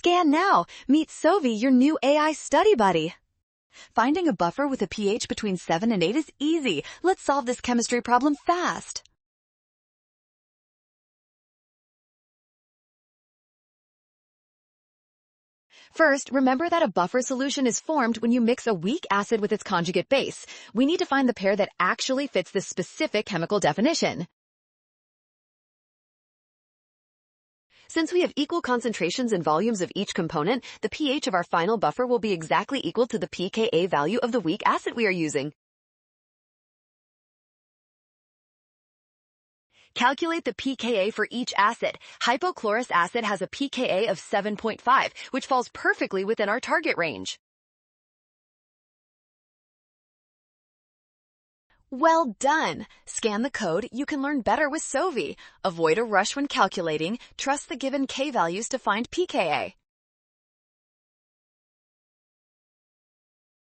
Scan now. Meet Sovi, your new AI study buddy. Finding a buffer with a pH between 7 and 8 is easy. Let's solve this chemistry problem fast. First, remember that a buffer solution is formed when you mix a weak acid with its conjugate base. We need to find the pair that actually fits this specific chemical definition. Since we have equal concentrations and volumes of each component, the pH of our final buffer will be exactly equal to the pKa value of the weak acid we are using. Calculate the pKa for each acid. Hypochlorous acid has a pKa of 7.5, which falls perfectly within our target range. Well done! Scan the code. You can learn better with Sovi. Avoid a rush when calculating. Trust the given K values to find pKa.